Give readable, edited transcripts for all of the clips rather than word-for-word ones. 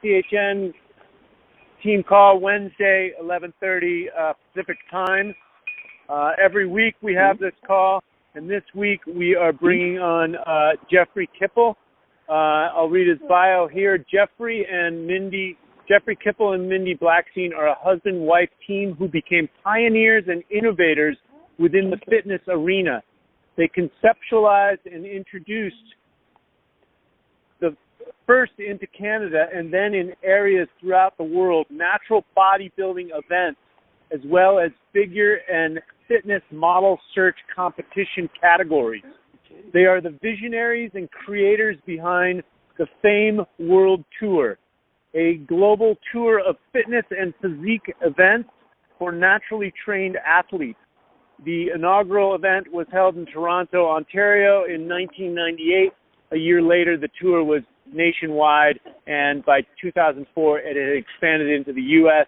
CHN team call Wednesday, 11:30 Pacific time. Every week we have this call, and this week we are bringing on Jeffrey Kippel. I'll read his bio here. Jeffrey Kippel and Mindy Blackstein are a husband-wife team who became pioneers and innovators within the fitness arena. They conceptualized and introduced the first into Canada and then in areas throughout the world, natural bodybuilding events, as well as figure and fitness model search competition categories. They are the visionaries and creators behind the Fame World Tour, a global tour of fitness and physique events for naturally trained athletes. The inaugural event was held in Toronto, Ontario in 1998. A year later, the tour was nationwide, and by 2004, it had expanded into the U.S.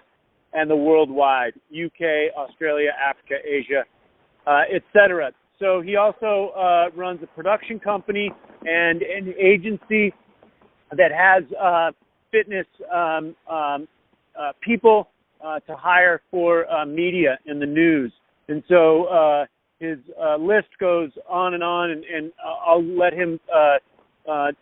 and the worldwide, UK, Australia, Africa, Asia, etc. So he also runs a production company and an agency that has fitness people to hire for media in the news. And so his list goes on, and I'll let him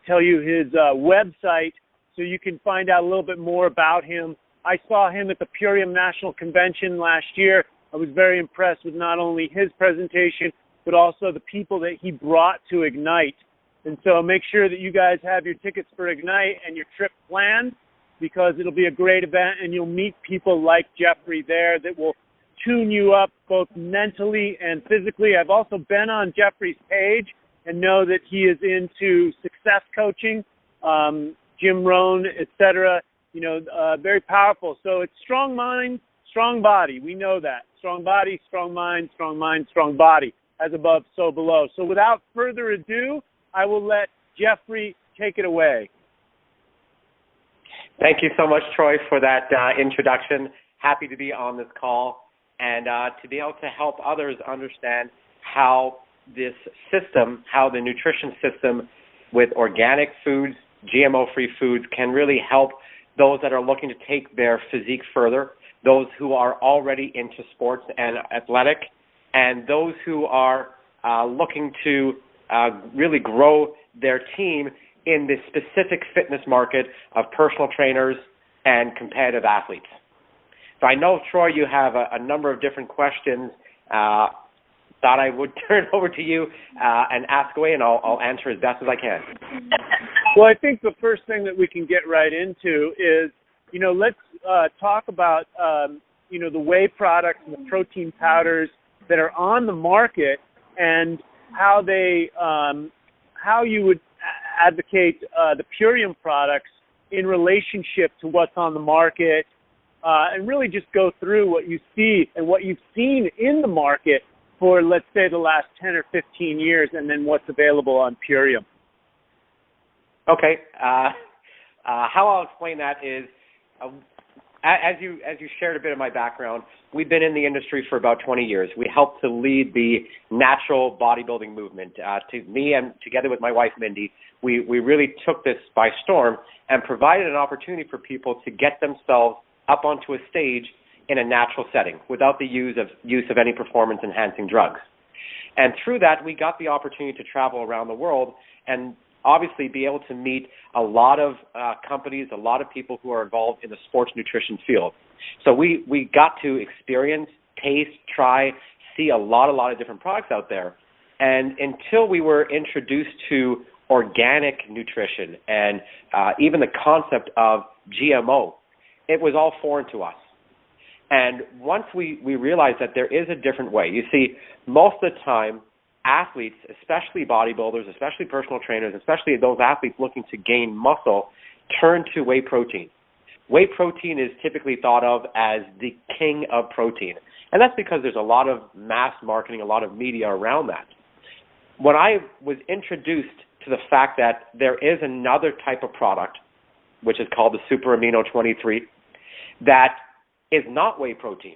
tell you his website so you can find out a little bit more about him. I saw him at the Purium National Convention last year. I was very impressed with not only his presentation, but also the people that he brought to Ignite. And so make sure that you guys have your tickets for Ignite and your trip planned, because it'll be a great event, and you'll meet people like Jeffrey there that will tune you up both mentally and physically. I've also been on Jeffrey's page and know that he is into success coaching, Jim Rohn, etc. Very powerful. So it's strong mind, strong body. We know that. Strong body, strong mind, strong body. As above, so below. So without further ado, I will let Jeffrey take it away. Thank you so much, Troy, for that introduction. Happy to be on this call and to be able to help others understand how this system, how the nutrition system with organic foods, GMO-free foods can really help those that are looking to take their physique further, those who are already into sports and athletic, and those who are looking to really grow their team in the specific fitness market of personal trainers and competitive athletes. So I know, Troy, you have a number of different questions. Thought I would turn over to you and ask away, and I'll answer as best as I can. Well, I think the first thing that we can get right into is, let's talk about, the whey products and the protein powders that are on the market, and how you would advocate the Purium products in relationship to what's on the market, and really just go through what you see and what you've seen in the market for, let's say, the last 10 or 15 years, and then what's available on Purium. Okay. How I'll explain that is, as you shared a bit of my background, we've been in the industry for about 20 years. We helped to lead the natural bodybuilding movement. Me and together with my wife, Mindy, we really took this by storm and provided an opportunity for people to get themselves up onto a stage in a natural setting without the use of any performance-enhancing drugs. And through that, we got the opportunity to travel around the world and obviously be able to meet a lot of companies, a lot of people who are involved in the sports nutrition field. So we got to experience, taste, try, see a lot of different products out there. And until we were introduced to organic nutrition and even the concept of GMO, it was all foreign to us. And once we realized that there is a different way, you see, most of the time, athletes, especially bodybuilders, especially personal trainers, especially those athletes looking to gain muscle, turn to whey protein. Whey protein is typically thought of as the king of protein. And that's because there's a lot of mass marketing, a lot of media around that. When I was introduced to the fact that there is another type of product, which is called the super amino 23, that is not whey protein,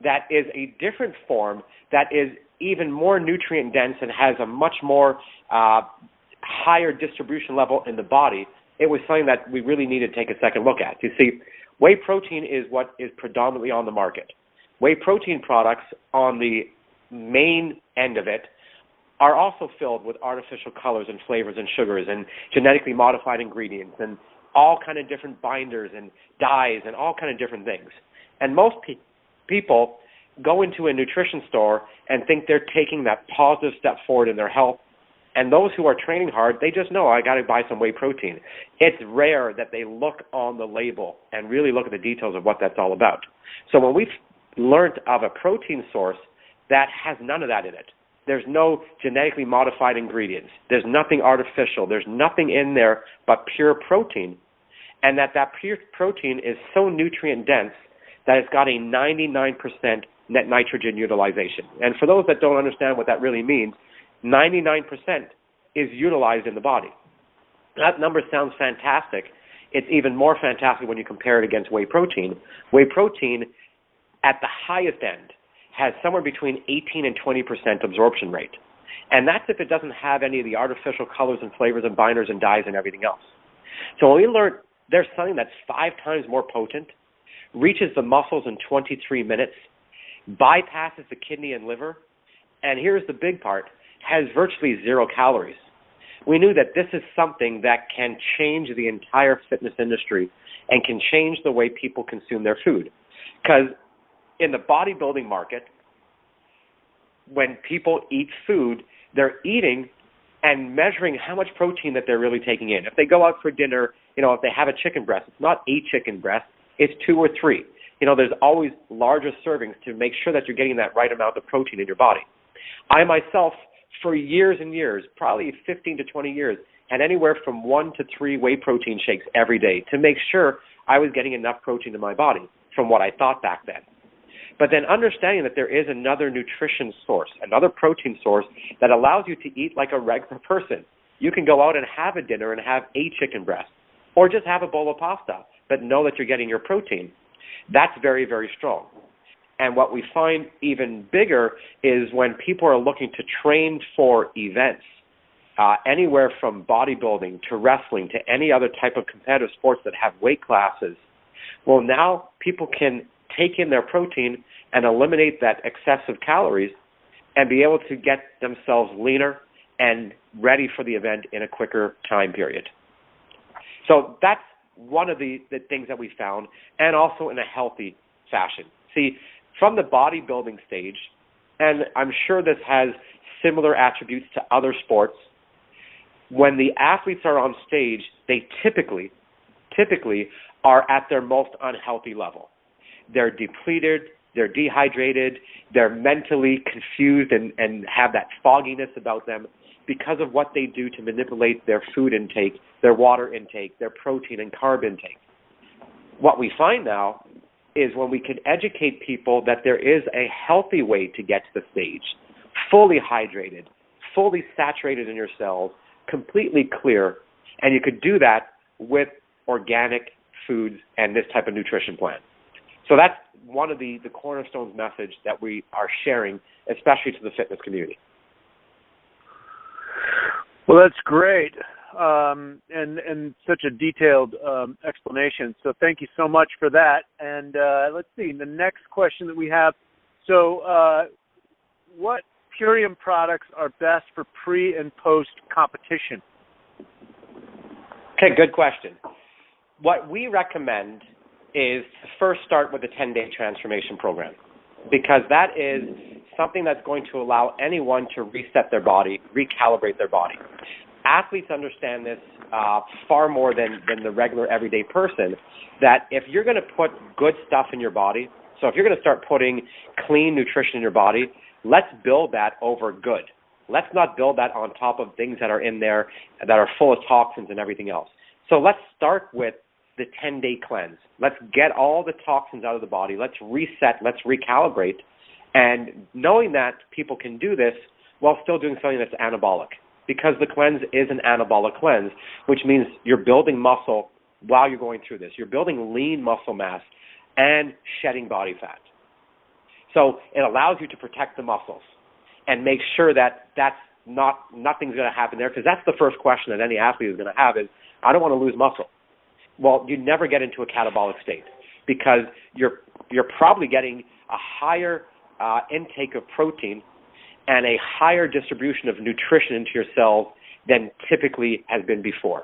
that is a different form, that is even more nutrient dense and has a much more higher distribution level in the body, it was something that we really needed to take a second look at. You see, whey protein is what is predominantly on the market. Whey protein products on the main end of it are also filled with artificial colors and flavors and sugars and genetically modified ingredients and all kind of different binders and dyes and all kind of different things. And most people go into a nutrition store and think they're taking that positive step forward in their health. And those who are training hard, they just know, I got to buy some whey protein. It's rare that they look on the label and really look at the details of what that's all about. So when we've learned of a protein source that has none of that in it, there's no genetically modified ingredients, there's nothing artificial, there's nothing in there but pure protein, and that pure protein is so nutrient dense that it's got a 99% net nitrogen utilization. And for those that don't understand what that really means, 99% is utilized in the body. That number sounds fantastic. It's even more fantastic when you compare it against whey protein. Whey protein, at the highest end, has somewhere between 18 and 20% absorption rate. And that's if it doesn't have any of the artificial colors and flavors and binders and dyes and everything else. So when we learned there's something that's 5 times more potent, reaches the muscles in 23 minutes, bypasses the kidney and liver, and here's the big part, has virtually 0 calories. We knew that this is something that can change the entire fitness industry and can change the way people consume their food. Because in the bodybuilding market, when people eat food, they're eating and measuring how much protein that they're really taking in. If they go out for dinner, if they have a chicken breast, it's not a chicken breast, it's 2 or 3. There's always larger servings to make sure that you're getting that right amount of protein in your body. I myself, for years and years, probably 15 to 20 years, had anywhere from 1 to 3 whey protein shakes every day to make sure I was getting enough protein in my body from what I thought back then. But then understanding that there is another nutrition source, another protein source that allows you to eat like a regular person. You can go out and have a dinner and have a chicken breast or just have a bowl of pasta, but know that you're getting your protein. That's very, very strong. And what we find even bigger is when people are looking to train for events, anywhere from bodybuilding to wrestling to any other type of competitive sports that have weight classes. Well, now people can take in their protein and eliminate that excessive calories and be able to get themselves leaner and ready for the event in a quicker time period. So that's one of the things that we found, and also in a healthy fashion. See, from the bodybuilding stage, and I'm sure this has similar attributes to other sports, when the athletes are on stage, they typically are at their most unhealthy level. They're depleted, they're dehydrated, they're mentally confused and have that fogginess about them because of what they do to manipulate their food intake, their water intake, their protein and carb intake. What we find now is when we can educate people that there is a healthy way to get to the stage, fully hydrated, fully saturated in your cells, completely clear, and you could do that with organic foods and this type of nutrition plan. So that's one of the cornerstones message that we are sharing, especially to the fitness community. Well, that's great, and such a detailed explanation. So thank you so much for that. And let's see, the next question that we have. So what Purium products are best for pre- and post-competition? Okay, good question. What we recommend is to first start with the 10-day transformation program, because that is something that's going to allow anyone to reset their body, recalibrate their body. Athletes understand this far more than the regular everyday person, that if you're going to put good stuff in your body, so if you're going to start putting clean nutrition in your body, let's build that over good. Let's not build that on top of things that are in there that are full of toxins and everything else. So let's start with the 10-day cleanse. Let's get all the toxins out of the body. Let's reset. Let's recalibrate. And knowing that people can do this while still doing something that's anabolic, because the cleanse is an anabolic cleanse, which means you're building muscle while you're going through this. You're building lean muscle mass and shedding body fat. So it allows you to protect the muscles and make sure that nothing's going to happen there, because that's the first question that any athlete is going to have is, I don't want to lose muscle. Well, you never get into a catabolic state because you're probably getting a higher intake of protein and a higher distribution of nutrition into your cells than typically has been before.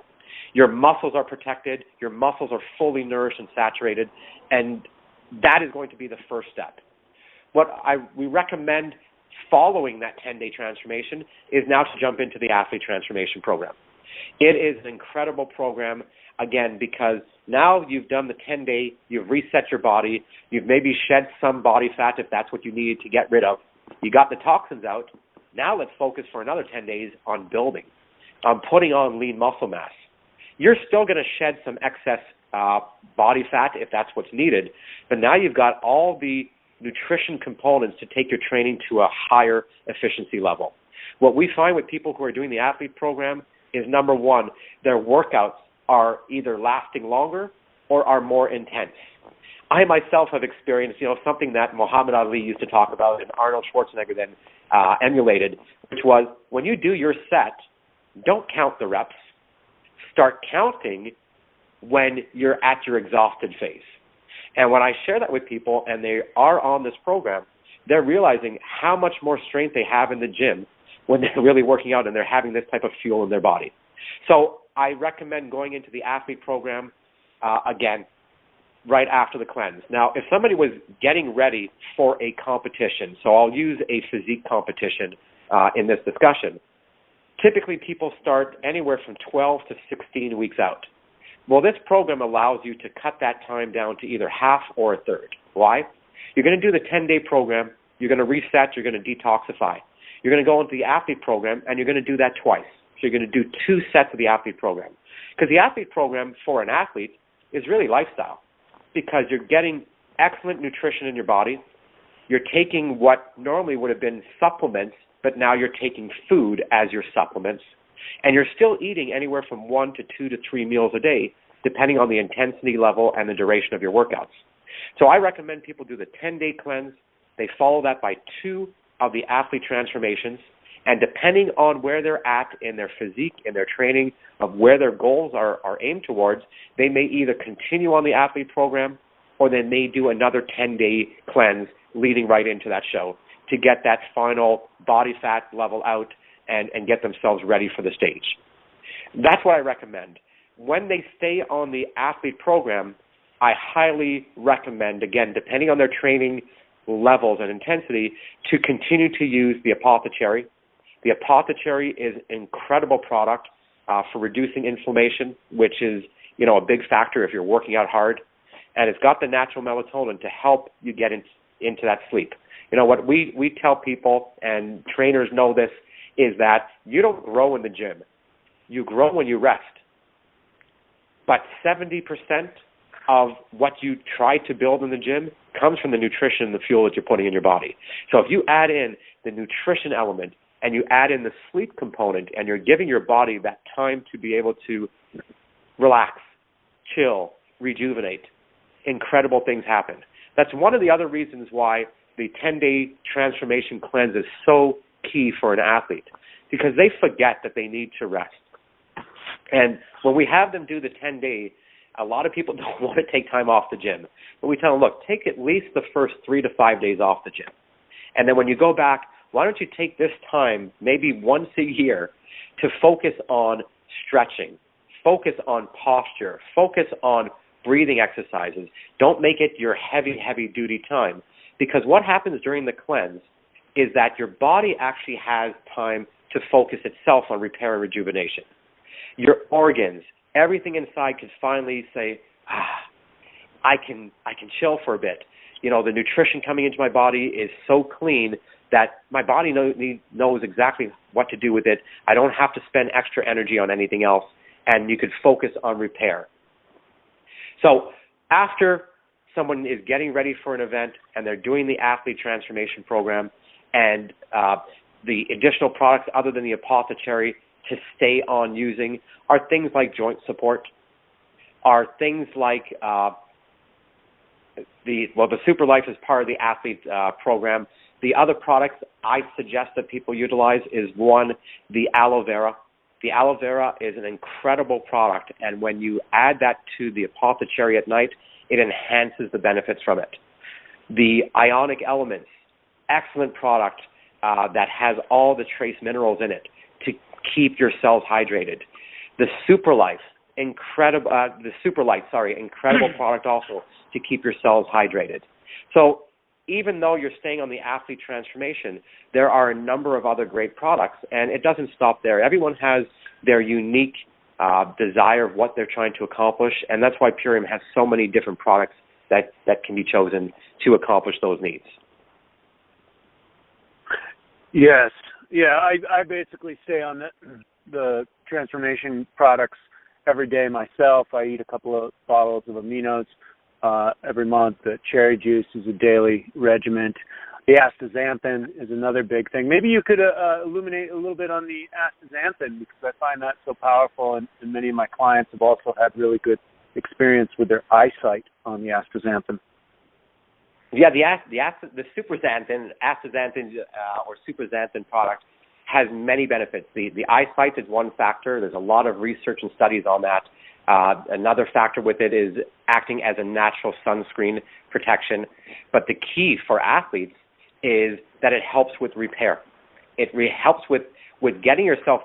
Your muscles are protected, your muscles are fully nourished and saturated, and that is going to be the first step. What we recommend following that 10-day transformation is now to jump into the athlete transformation program. It is an incredible program, again, because now you've done the 10-day, you've reset your body, you've maybe shed some body fat if that's what you needed to get rid of. You got the toxins out. Now let's focus for another 10 days on building, on putting on lean muscle mass. You're still going to shed some excess body fat if that's what's needed, but now you've got all the nutrition components to take your training to a higher efficiency level. What we find with people who are doing the athlete program is, number one, their workouts are either lasting longer or are more intense. I myself have experienced, something that Muhammad Ali used to talk about and Arnold Schwarzenegger then emulated, which was when you do your set, don't count the reps. Start counting when you're at your exhausted phase. And when I share that with people and they are on this program, they're realizing how much more strength they have in the gym when they're really working out and they're having this type of fuel in their body. So I recommend going into the athlete program, again, right after the cleanse. Now, if somebody was getting ready for a competition, so I'll use a physique competition in this discussion, typically people start anywhere from 12 to 16 weeks out. Well, this program allows you to cut that time down to either half or a third. Why? You're going to do the 10-day program, you're going to reset, you're going to detoxify. You're going to go into the athlete program, and you're going to do that twice. So you're going to do 2 sets of the athlete program. Because the athlete program for an athlete is really lifestyle, because you're getting excellent nutrition in your body. You're taking what normally would have been supplements, but now you're taking food as your supplements. And you're still eating anywhere from 1 to 2 to 3 meals a day, depending on the intensity level and the duration of your workouts. So I recommend people do the 10-day cleanse. They follow that by 2 of the athlete transformations. And depending on where they're at in their physique, in their training, of where their goals are aimed towards, they may either continue on the athlete program or they may do another 10-day cleanse leading right into that show to get that final body fat level out and get themselves ready for the stage. That's what I recommend. When they stay on the athlete program, I highly recommend, again, depending on their training levels and intensity, to continue to use the Apothecary. The Apothecary is an incredible product for reducing inflammation, which is, a big factor if you're working out hard. And it's got the natural melatonin to help you get into that sleep. What we tell people, and trainers know this, is that you don't grow in the gym. You grow when you rest. But 70% of what you try to build in the gym comes from the nutrition and the fuel that you're putting in your body. So if you add in the nutrition element and you add in the sleep component and you're giving your body that time to be able to relax, chill, rejuvenate, incredible things happen. That's one of the other reasons why the 10-day transformation cleanse is so key for an athlete, because they forget that they need to rest. And when we have them do the 10-day, a lot of people don't want to take time off the gym. But we tell them, look, take at least the first 3 to 5 days off the gym. And then when you go back, why don't you take this time, maybe once a year, to focus on stretching, focus on posture, focus on breathing exercises. Don't make it your heavy, heavy-duty time. Because what happens during the cleanse is that your body actually has time to focus itself on repair and rejuvenation. Your organs, everything inside can finally say, I can chill for a bit. The nutrition coming into my body is so clean that my body knows exactly what to do with it. I don't have to spend extra energy on anything else, and you could focus on repair. So after someone is getting ready for an event and they're doing the athlete transformation program, and the additional products other than the Apothecary to stay on using are things like joint support, are things like the Super Life is part of the athlete program. The other products I suggest that people utilize is, one, the aloe vera. the aloe vera is an incredible product, and when you add that to the apothecary at night, it enhances the benefits from it. The ionic elements, excellent product that has all the trace minerals in it to keep your cells hydrated. The Superlight, incredible product also to keep your cells hydrated. So even though you're staying on the athlete transformation, there are a number of other great products, and it doesn't stop there. Everyone has their unique desire of what they're trying to accomplish, and that's why Purium has so many different products that can be chosen to accomplish those needs. Yes. Yeah, I basically stay on the transformation products every day myself. I eat a couple of bottles of aminos every month. The cherry juice is a daily regimen. The astaxanthin is another big thing. Maybe you could illuminate a little bit on the astaxanthin, because I find that so powerful, and many of my clients have also had really good experience with their eyesight on the astaxanthin. Yeah, the superxanthin, astaxanthin or superxanthin product has many benefits. The eyesight is one factor. There's a lot of research and studies on that. Another factor with it is acting as a natural sunscreen protection. But the key for athletes is that it helps with repair. It helps with getting yourself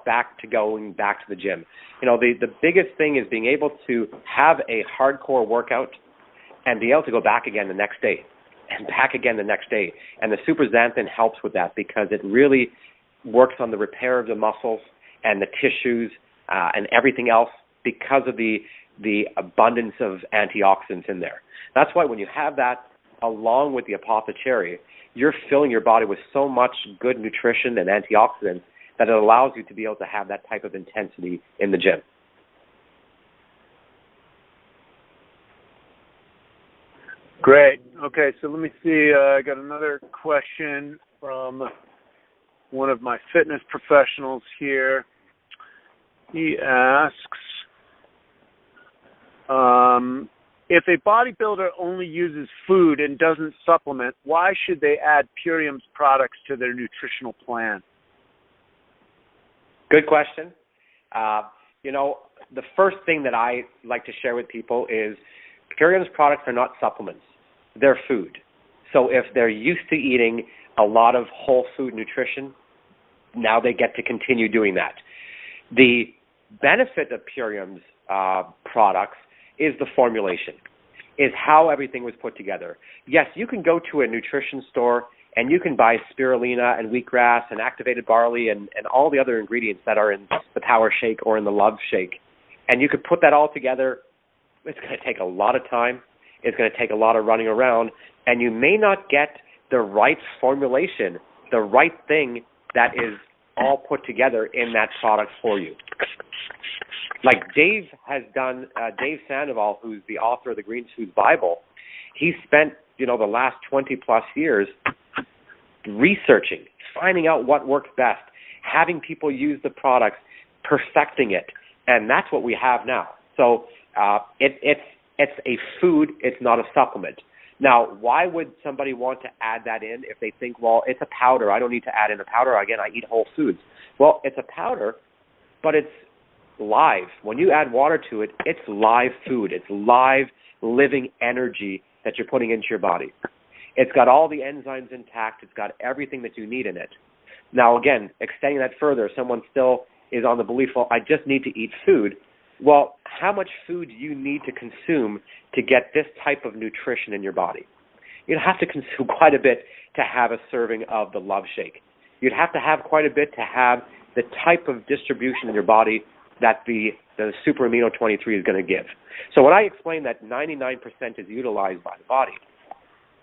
going back to the gym. You know, the biggest thing is being able to have a hardcore workout and be able to go back again the next day and back again the next day. And the superxanthin helps with that, because it really works on the repair of the muscles and the tissues and everything else, because of the abundance of antioxidants in there. That's why when you have that along with the apothecary, you're filling your body with so much good nutrition and antioxidants that it allows you to be able to have that type of intensity in the gym. Great. Okay, so let me see. I got another question from one of my fitness professionals here. He asks, if a bodybuilder only uses food and doesn't supplement, why should they add Purium's products to their nutritional plan? Good question. You know, the first thing that I like to share with people is Purium's products are not supplements. They're food. So if they're used to eating a lot of whole food nutrition, now they get to continue doing that. The benefit of Purium's products is the formulation, is how everything was put together. Yes, you can go to a nutrition store and you can buy spirulina and wheatgrass and activated barley and all the other ingredients that are in the Power Shake or in the Love Shake. And you could put that all together. It's going to take a lot of time. It's going to take a lot of running around. And you may not get the right formulation, the right thing that is all put together in that product for you. Like Dave has done, Dave Sandoval, who's the author of the Green Foods Bible, he spent, the last 20 plus years researching, finding out what works best, having people use the products, perfecting it, and that's what we have now. So it's a food, it's not a supplement. Now, why would somebody want to add that in if they think, well, it's a powder, I don't need to add in a powder, again, I eat whole foods. Well, it's a powder, but it's live. When you add water to it, it's live food. It's live, living energy that you're putting into your body. It's got all the enzymes intact. It's got everything that you need in it. Now, again, extending that further, someone still is on the belief, well, I just need to eat food. Well, how much food do you need to consume to get this type of nutrition in your body? You'd have to consume quite a bit to have a serving of the Love Shake. You'd have to have quite a bit to have the type of distribution in your body that the super amino 23 is going to give. So when I explain that 99% is utilized by the body,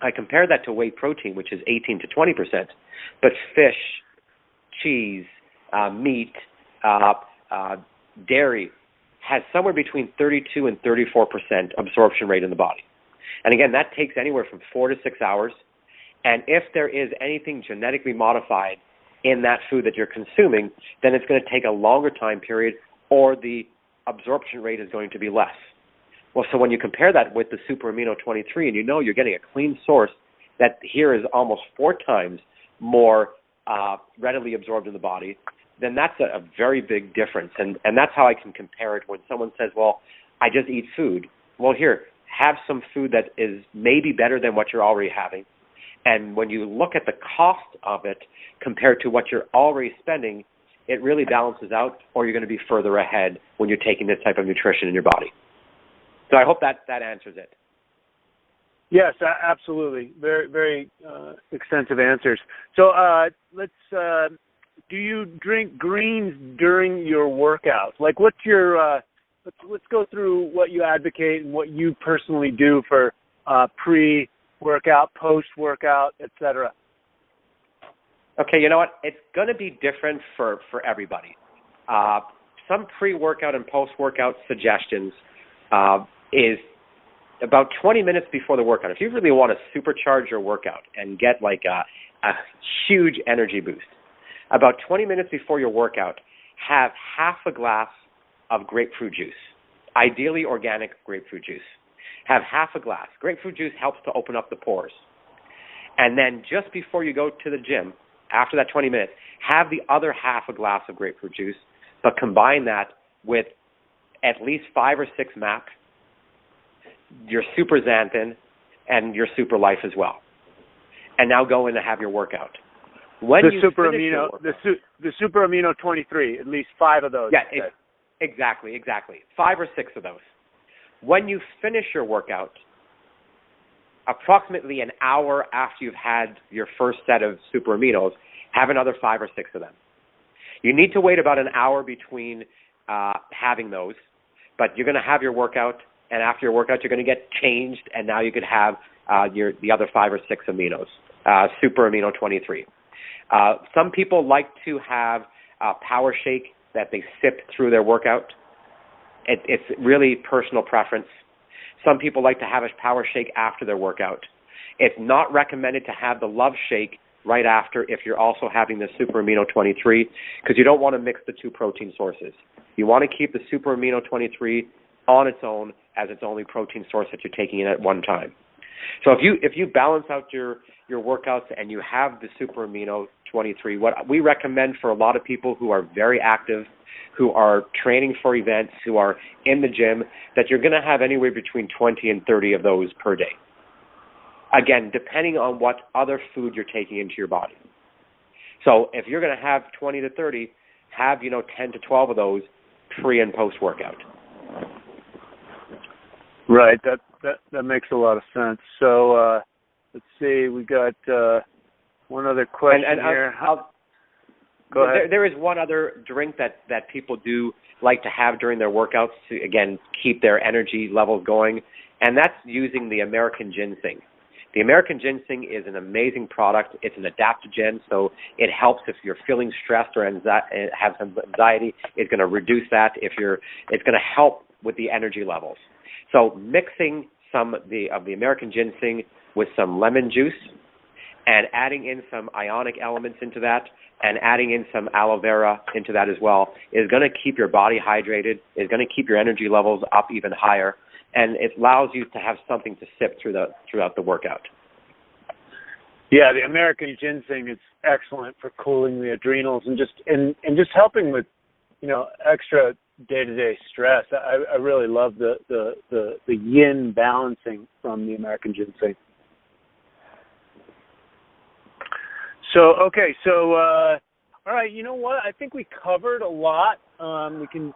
I compare that to whey protein, which is 18 to 20%. But fish, cheese, meat, dairy has somewhere between 32 and 34% absorption rate in the body. And again, that takes anywhere from 4 to 6 hours. And if there is anything genetically modified in that food that you're consuming, then it's going to take a longer time period, or the absorption rate is going to be less. Well, so when you compare that with the super amino 23, and you're getting a clean source that here is almost 4 times more readily absorbed in the body, then that's a very big difference. And that's how I can compare it when someone says, well, I just eat food. Well, here, have some food that is maybe better than what you're already having. And when you look at the cost of it compared to what you're already spending, it really balances out, or you're going to be further ahead when you're taking this type of nutrition in your body. So I hope that answers it. Yes, absolutely. Very, very extensive answers. So let's. Do you drink greens during your workout? Like, what's your? Let's go through what you advocate and what you personally do for pre-workout, post-workout, etc. Okay, you know what? It's going to be different for everybody. Some pre-workout and post-workout suggestions is about 20 minutes before the workout. If you really want to supercharge your workout and get like a huge energy boost, about 20 minutes before your workout, have half a glass of grapefruit juice, ideally organic grapefruit juice. Have half a glass. Grapefruit juice helps to open up the pores. And then just before you go to the gym, after that 20 minutes, have the other half a glass of grapefruit juice, but combine that with at least 5 or 6 MAP, your super xanthan, and your super life as well. And now go in and have your workout. When the you super finish amino, your workout, the super amino 23, at least 5 of those. Yeah, exactly. 5 or 6 of those. When you finish your workout, approximately an hour after you've had your first set of super aminos, have another 5 or 6 of them. You need to wait about an hour between having those, but you're going to have your workout, and after your workout, you're going to get changed, and now you could have the other 5 or 6 aminos, super amino 23. Some people like to have a power shake that they sip through their workout. It's really personal preference. Some people like to have a power shake after their workout. It's not recommended to have the Love Shake right after if you're also having the super amino 23, because you don't want to mix the 2 protein sources. You want to keep the super amino 23 on its own as its only protein source that you're taking in at one time. So if you balance out your workouts and you have the super amino 23, what we recommend for a lot of people who are very active, who are training for events, who are in the gym, that you're going to have anywhere between 20 and 30 of those per day. Again, depending on what other food you're taking into your body. So if you're going to have 20 to 30, have 10 to 12 of those pre and post workout. Right. That makes a lot of sense. So let's see. We got one other question here. Go ahead. There is one other drink that people do like to have during their workouts to, again, keep their energy levels going, and that's using the American ginseng. The American ginseng is an amazing product. It's an adaptogen, so it helps if you're feeling stressed or have some anxiety. It's going to reduce that. It's going to help with the energy levels. So mixing some of the American ginseng with some lemon juice and adding in some ionic elements into that and adding in some aloe vera into that as well is going to keep your body hydrated, is going to keep your energy levels up even higher, and it allows you to have something to sip throughout the workout. Yeah, the American ginseng is excellent for cooling the adrenals and just helping with, extra day-to-day stress. I really love the yin balancing from the American ginseng. So, okay, all right, you know what? I think we covered a lot. We can,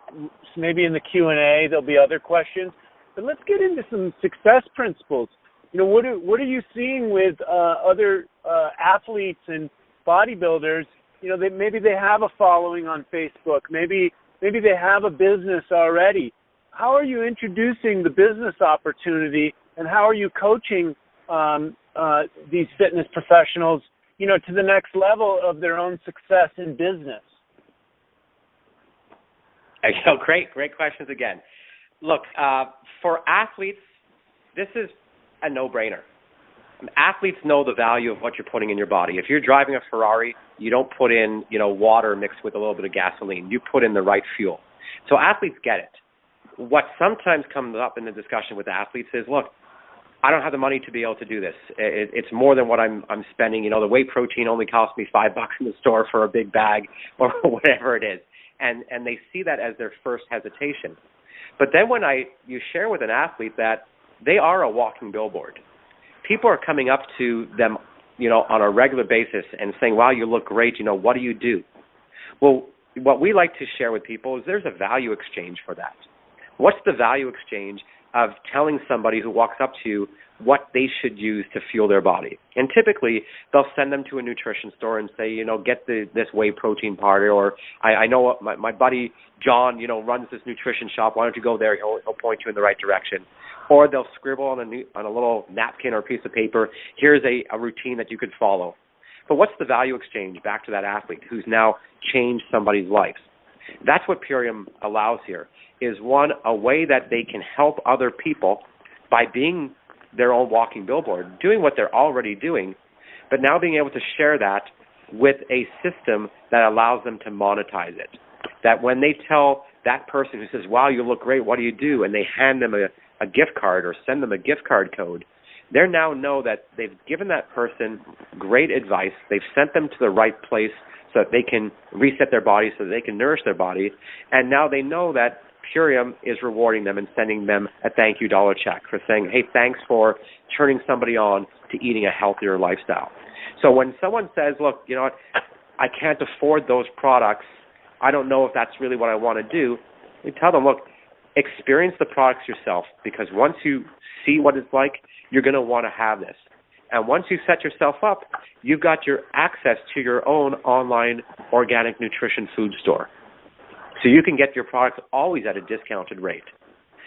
maybe in the Q&A, there'll be other questions. But let's get into some success principles. What are you seeing with other athletes and bodybuilders? Maybe they have a following on Facebook. Maybe they have a business already. How are you introducing the business opportunity, and how are you coaching these fitness professionals, to the next level of their own success in business? Great questions again. Look, for athletes, this is a no-brainer. Athletes know the value of what you're putting in your body. If you're driving a Ferrari, you don't put in, water mixed with a little bit of gasoline. You put in the right fuel. So athletes get it. What sometimes comes up in the discussion with athletes is, look, I don't have the money to be able to do this. It's more than what I'm spending. The whey protein only costs me $5 in the store for a big bag or whatever it is. And they see that as their first hesitation. But then when you share with an athlete that they are a walking billboard, people are coming up to them, on a regular basis and saying, wow, you look great. What do you do? Well, what we like to share with people is there's a value exchange for that. What's the value exchange of telling somebody who walks up to you what they should use to fuel their body? And typically, they'll send them to a nutrition store and say, get this whey protein powder, or I know my buddy John, runs this nutrition shop. Why don't you go there? He'll point you in the right direction. Or they'll scribble on a little napkin or piece of paper, here's a routine that you could follow. But what's the value exchange back to that athlete who's now changed somebody's life? That's what Purium allows here, is one, a way that they can help other people by being their own walking billboard, doing what they're already doing, but now being able to share that with a system that allows them to monetize it. That when they tell that person who says, wow, you look great, what do you do? And they hand them a gift card or send them a gift card code, they now know that they've given that person great advice. They've sent them to the right place so that they can reset their body, so that they can nourish their body. And now they know that Purium is rewarding them and sending them a thank you dollar check for saying, hey, thanks for turning somebody on to eating a healthier lifestyle. So when someone says, look, what, I can't afford those products, I don't know if that's really what I want to do, we tell them, look, experience the products yourself, because once you see what it's like, you're going to want to have this. And once you set yourself up, you've got your access to your own online organic nutrition food store. So you can get your products always at a discounted rate,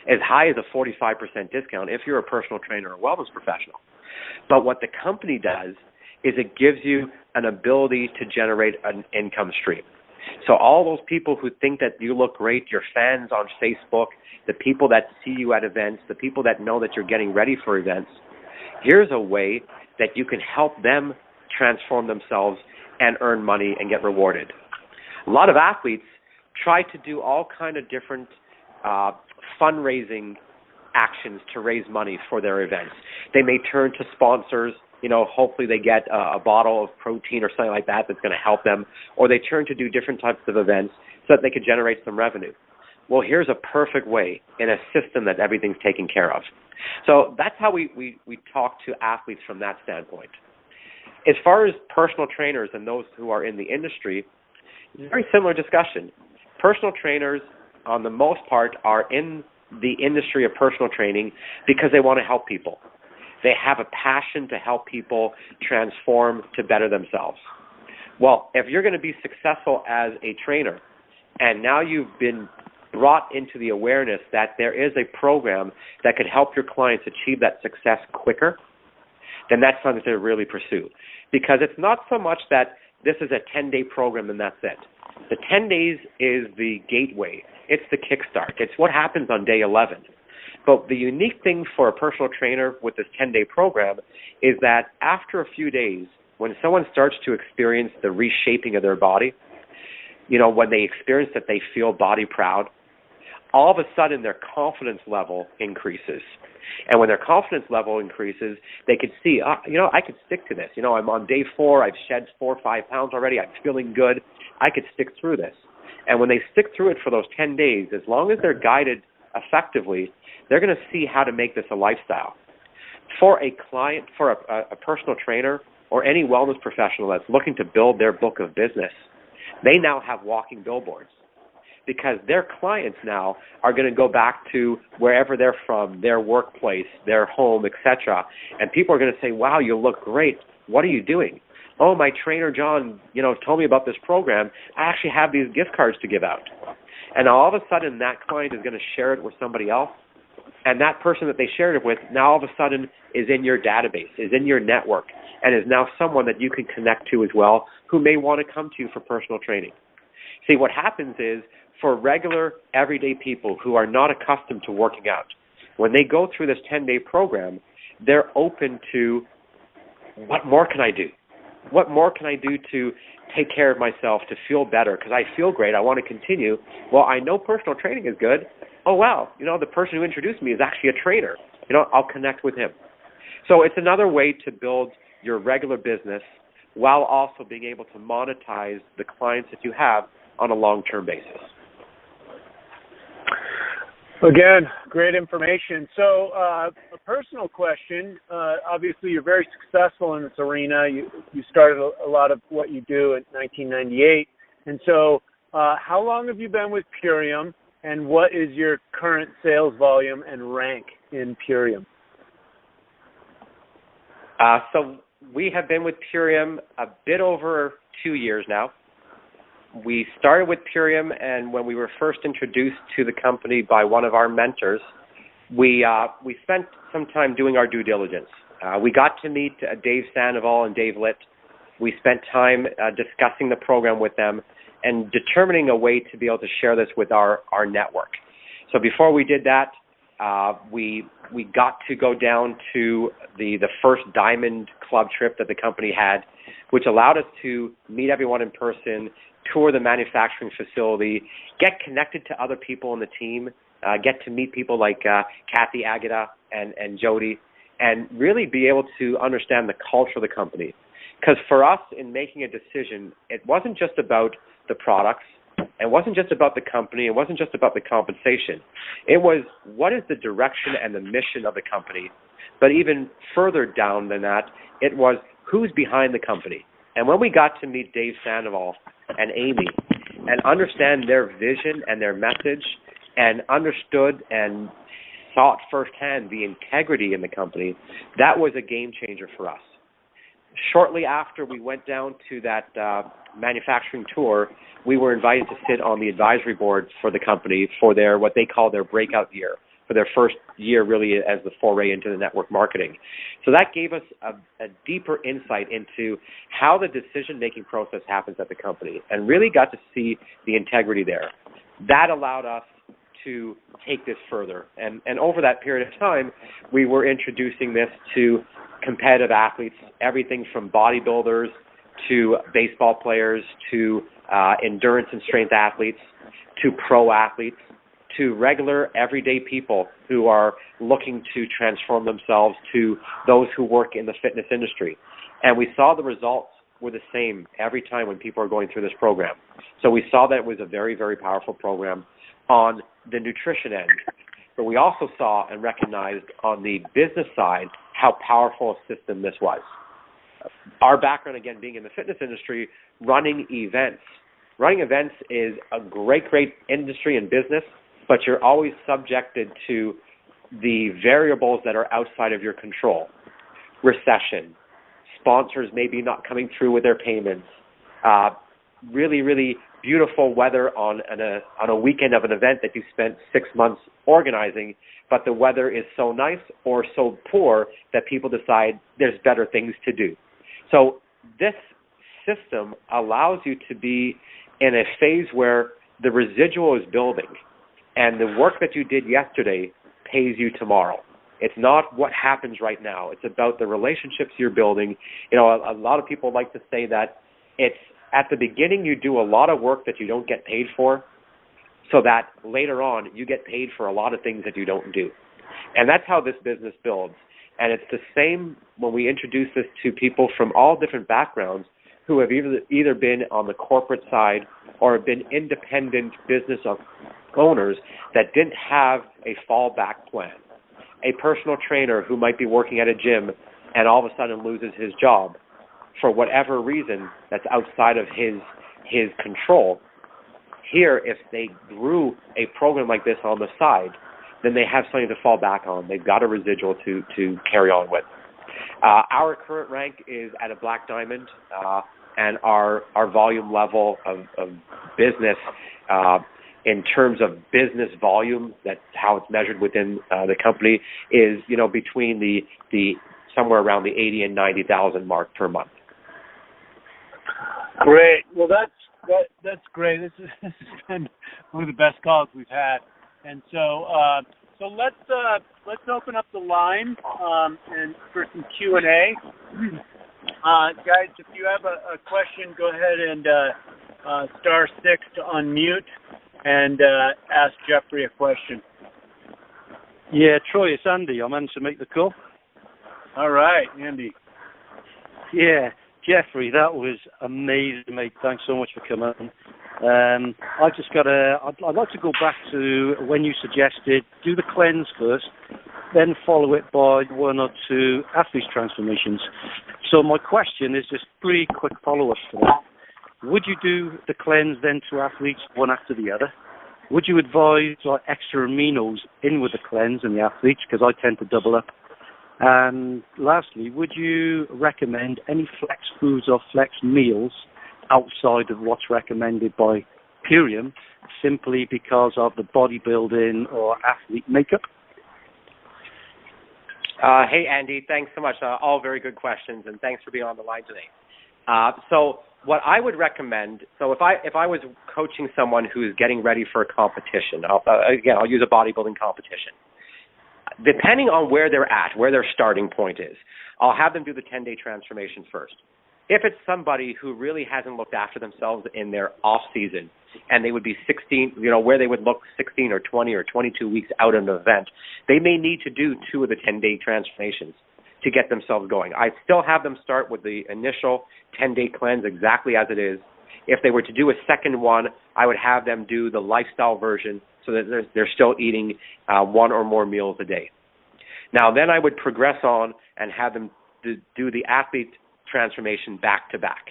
as high as a 45% discount if you're a personal trainer or wellness professional. But what the company does is it gives you an ability to generate an income stream. So all those people who think that you look great, your fans on Facebook, the people that see you at events, the people that know that you're getting ready for events, here's a way that you can help them transform themselves and earn money and get rewarded. A lot of athletes try to do all kind of different fundraising actions to raise money for their events. They may turn to sponsors. Hopefully they get a bottle of protein or something like that that's going to help them, or they turn to do different types of events so that they could generate some revenue. Well, here's a perfect way in a system that everything's taken care of. So that's how we talk to athletes from that standpoint. As far as personal trainers and those who are in the industry, it's a very similar discussion. Personal trainers, on the most part, are in the industry of personal training because they want to help people. They have a passion to help people transform to better themselves. Well, if you're going to be successful as a trainer, and now you've been brought into the awareness that there is a program that could help your clients achieve that success quicker, then that's something to really pursue. Because it's not so much that this is a 10-day program and that's it. The 10 days is the gateway. It's the kickstart. It's what happens on day 11. But the unique thing for a personal trainer with this 10-day program is that after a few days, when someone starts to experience the reshaping of their body, when they experience that they feel body proud, all of a sudden their confidence level increases. And when their confidence level increases, they could see, I could stick to this. I'm on day 4. I've shed 4 or 5 pounds already. I'm feeling good. I could stick through this. And when they stick through it for those 10 days, as long as they're guided effectively, they're going to see how to make this a lifestyle. For a client, for a personal trainer, or any wellness professional that's looking to build their book of business, they now have walking billboards, because their clients now are going to go back to wherever they're from, their workplace, their home, etc. And people are going to say, wow, you look great. What are you doing? Oh, my trainer, John, told me about this program. I actually have these gift cards to give out. And all of a sudden, that client is going to share it with somebody else. And that person that they shared it with now all of a sudden is in your database, is in your network, and is now someone that you can connect to as well, who may want to come to you for personal training. See, what happens is, for regular, everyday people who are not accustomed to working out, when they go through this 10-day program, they're open to, what more can I do? What more can I do to take care of myself, to feel better? Because I feel great. I want to continue. Well, I know personal training is good. Oh, wow. The person who introduced me is actually a trainer. I'll connect with him. So it's another way to build your regular business while also being able to monetize the clients that you have on a long-term basis. Again, great information. So a personal question, obviously you're very successful in this arena. You started a lot of what you do in 1998. And so how long have you been with Purium, and what is your current sales volume and rank in Purium? So we have been with Purium a bit over 2 years now. We started with Purium, and when we were first introduced to the company by one of our mentors, we spent some time doing our due diligence. We got to meet Dave Sandoval and Dave Litt. We spent time discussing the program with them and determining a way to be able to share this with our network. So before we did that, we got to go down to the first Diamond Club trip that the company had, which allowed us to meet everyone in person, tour the manufacturing facility, get connected to other people in the team, get to meet people like Kathy Agata and Jody, and really be able to understand the culture of the company. Because for us, in making a decision, it wasn't just about the products, it wasn't just about the company, it wasn't just about the compensation. It was, what is the direction and the mission of the company? But even further down than that, it was, who's behind the company? And when we got to meet Dave Sandoval and Amy and understand their vision and their message and understood and saw it firsthand the integrity in the company, that was a game changer for us. Shortly after we went down to that manufacturing tour, we were invited to sit on the advisory board for the company for their, what they call their breakout year, for their first year really as the foray into the network marketing. So that gave us a deeper insight into how the decision-making process happens at the company and really got to see the integrity there. That allowed us to take this further. And over that period of time, we were introducing this to competitive athletes, everything from bodybuilders to baseball players to endurance and strength athletes to pro athletes to regular everyday people who are looking to transform themselves to those who work in the fitness industry. And we saw the results were the same every time when people are going through this program. So we saw that it was a very, very powerful program on the nutrition end. But we also saw and recognized on the business side how powerful a system this was. Our background, again, being in the fitness industry, running events. Running events is a great industry and business, but you're always subjected to the variables that are outside of your control. Recession, sponsors maybe not coming through with their payments, really, really beautiful weather on a weekend of an event that you spent 6 months organizing, but the weather is so nice or so poor that people decide there's better things to do. So this system allows you to be in a phase where the residual is building, and the work that you did yesterday pays you tomorrow. It's not what happens right now. It's about the relationships you're building. You know, a lot of people like to say that it's at the beginning you do a lot of work that you don't get paid for, so that later on you get paid for a lot of things that you don't do. And that's how this business builds. And it's the same when we introduce this to people from all different backgrounds who have either been on the corporate side or have been independent business owners that didn't have a fallback plan. A personal trainer who might be working at a gym and all of a sudden loses his job for whatever reason that's outside of his control. Here, if they grew a program like this on the side, then they have something to fall back on. They've got a residual to carry on with. Our current rank is at a black diamond, and our volume level of business in terms of business volume, that's how it's measured within the company, is between the somewhere around the 80 and 90,000 mark per month. Great. Well, that's great. This has been one of the best calls we've had, and so let's open up the line and for some Q&A. Guys, if you have a question, go ahead and *6 to unmute and ask Jeffrey a question. Yeah, Troy, it's Andy. I managed to make the call. All right, Andy. Yeah, Jeffrey, that was amazing, mate. Thanks so much for coming. I've just got I'd like to go back to when you suggested do the cleanse first, then follow it by 1 or 2 athletes transformations. So my question is just 3 quick follow-ups to that. Would you do the cleanse, then 2 athletes, one after the other? Would you advise like extra aminos in with the cleanse and the athletes, because I tend to double up? And lastly, would you recommend any flex foods or flex meals outside of what's recommended by Purium, simply because of the bodybuilding or athlete makeup? Hey, Andy, thanks so much. All very good questions, and thanks for being on the line today. So what I would recommend, so if I was coaching someone who is getting ready for a competition, I'll use a bodybuilding competition. Depending on where they're at, where their starting point is, I'll have them do the 10-day transformation first. If it's somebody who really hasn't looked after themselves in their off season, and they would be 16, where they would look 16 or 20 or 22 weeks out of an event, they may need to do 2 of the 10-day transformations to get themselves going. I still have them start with the initial 10-day cleanse exactly as it is. If they were to do a second one, I would have them do the lifestyle version so that they're still eating 1 or more meals a day. Now, then I would progress on and have them do the athlete transformation back to back.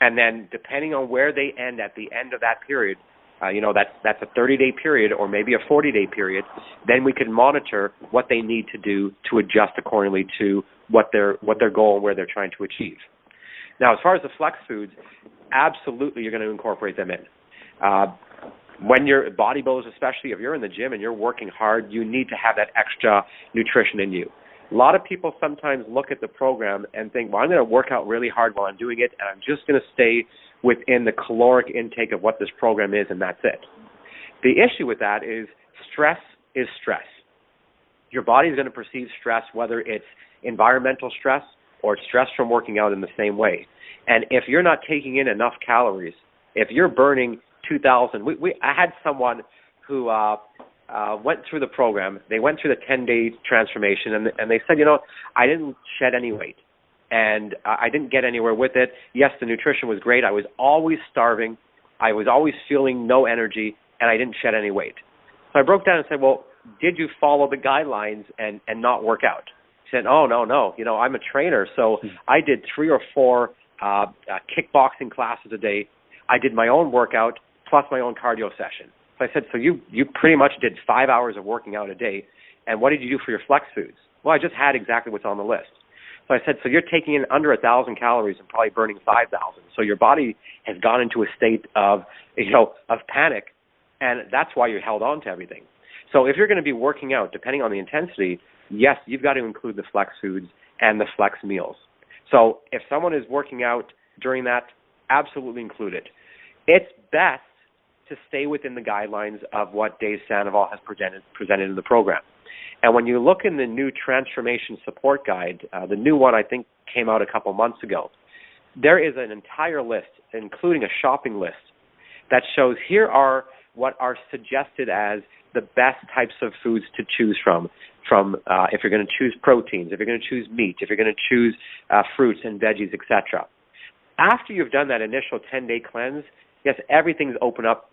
And then depending on where they end at the end of that period, that's a 30-day period or maybe a 40-day period, then we can monitor what they need to do to adjust accordingly to what their goal and where they're trying to achieve. Now, as far as the flex foods, absolutely you're going to incorporate them in. When you're bodybuilders, especially if you're in the gym and you're working hard, you need to have that extra nutrition in you. A lot of people sometimes look at the program and think, well, I'm going to work out really hard while I'm doing it, and I'm just going to stay within the caloric intake of what this program is, and that's it. The issue with that is stress is stress. Your body is going to perceive stress, whether it's environmental stress or it's stress from working out in the same way. And if you're not taking in enough calories, if you're burning 2,000, I had someone who went through the program. They went through the 10-day transformation, and they said, I didn't shed any weight, and I didn't get anywhere with it. Yes, the nutrition was great. I was always starving. I was always feeling no energy, and I didn't shed any weight. So I broke down and said, well, did you follow the guidelines and not work out? He said, oh, no. I'm a trainer, so I did 3 or 4 kickboxing classes a day. I did my own workout plus my own cardio session. So I said, so you pretty much did 5 hours of working out a day, and what did you do for your flex foods? Well, I just had exactly what's on the list. So I said, so you're taking in under 1,000 calories and probably burning 5,000. So your body has gone into a state of panic, and that's why you held on to everything. So if you're going to be working out, depending on the intensity, yes, you've got to include the flex foods and the flex meals. So if someone is working out during that, absolutely include it. It's best to stay within the guidelines of what Dave Sandoval has presented in the program. And when you look in the new transformation support guide, the new one I think came out a couple months ago, there is an entire list, including a shopping list, that shows here are what are suggested as the best types of foods to choose from if you're going to choose proteins, if you're going to choose meat, if you're going to choose fruits and veggies, etc. After you've done that initial 10-day cleanse, yes, everything's open up,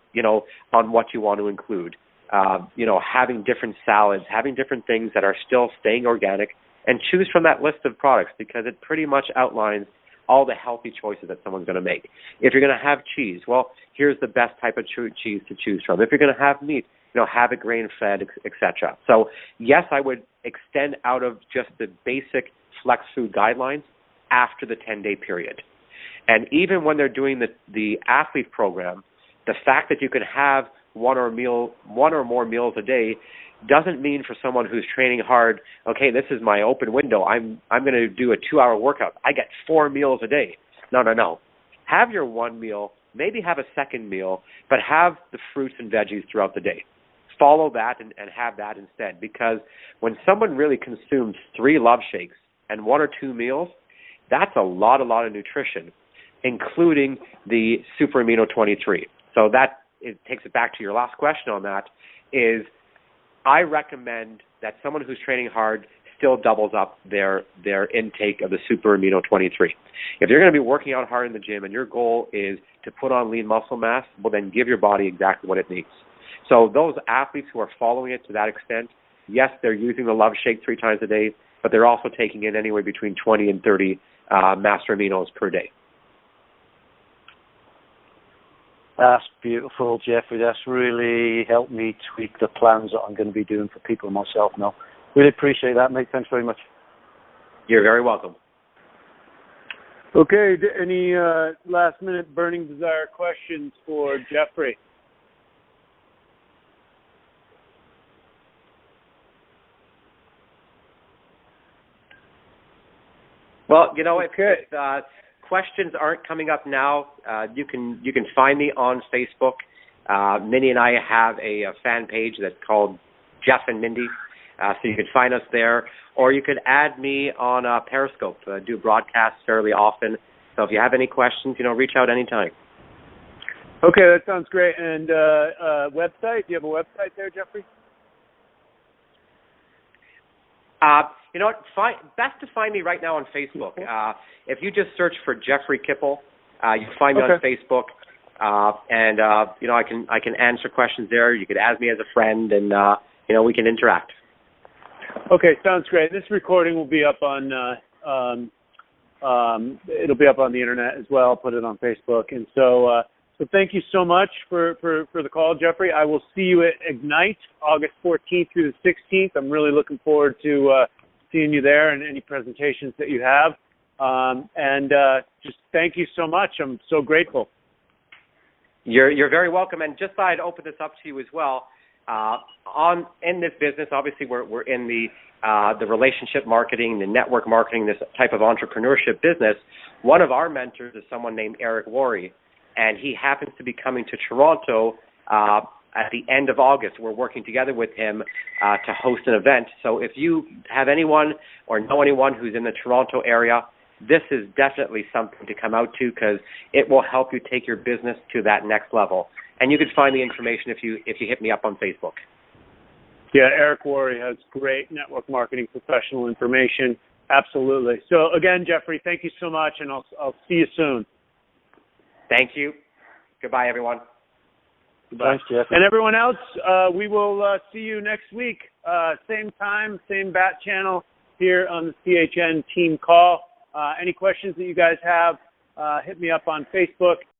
on what you want to include. Having different salads, having different things that are still staying organic, and choose from that list of products because it pretty much outlines all the healthy choices that someone's going to make. If you're going to have cheese, well, here's the best type of cheese to choose from. If you're going to have meat, have it grain-fed, etc. So, yes, I would extend out of just the basic flex food guidelines after the 10-day period. And even when they're doing the athlete program, the fact that you can have 1 or more meals a day doesn't mean for someone who's training hard, okay, this is my open window. I'm going to do a 2-hour workout. I get 4 meals a day. No. Have your 1 meal, maybe have a second meal, but have the fruits and veggies throughout the day. Follow that and have that instead, because when someone really consumes 3 love shakes and 1 or 2 meals, that's a lot of nutrition, including the super amino 23. So that it takes it back to your last question on that, is I recommend that someone who's training hard still doubles up their intake of the super amino 23. If you're going to be working out hard in the gym and your goal is to put on lean muscle mass, well, then give your body exactly what it needs. So those athletes who are following it to that extent, yes, they're using the Love Shake 3 times a day, but they're also taking in anywhere between 20 and 30 master aminos per day. That's beautiful, Jeffrey. That's really helped me tweak the plans that I'm going to be doing for people and myself now. Really appreciate that, mate. Thanks very much. You're very welcome. Okay, any last-minute burning desire questions for Jeffrey? Well, you know, if questions aren't coming up now, you can find me on Facebook. Minnie and I have a fan page that's called Jeff and Mindy, so you can find us there. Or you could add me on Periscope. I do broadcasts fairly often. So if you have any questions, reach out anytime. Okay, that sounds great. And website? Do you have a website there, Jeffrey? You know what? Best to find me right now on Facebook. If you just search for Jeffrey Kippel, you can find me on Facebook, and I can answer questions there. You could add me as a friend, and we can interact. Okay, sounds great. This recording will be up on it'll be up on the internet as well. I'll put it on Facebook, and so thank you so much for the call, Jeffrey. I will see you at Ignite August 14th through the 16th. I'm really looking forward to seeing you there and any presentations that you have. And just thank you so much. I'm so grateful. You're very welcome. And just thought I'd open this up to you as well. In this business, obviously we're in the relationship marketing, the network marketing, this type of entrepreneurship business. One of our mentors is someone named Eric Worre, and he happens to be coming to Toronto at the end of August. We're working together with him to host an event. So if you have anyone or know anyone who's in the Toronto area, this is definitely something to come out to, because it will help you take your business to that next level. And you can find the information if you hit me up on Facebook. Yeah, Eric Worre has great network marketing professional information. Absolutely. So again, Jeffrey, thank you so much, and I'll see you soon. Thank you. Goodbye, everyone. Goodbye. Thanks, Jeff. And everyone else, we will see you next week. Same time, same bat channel here on the CHN team call. Any questions that you guys have, hit me up on Facebook.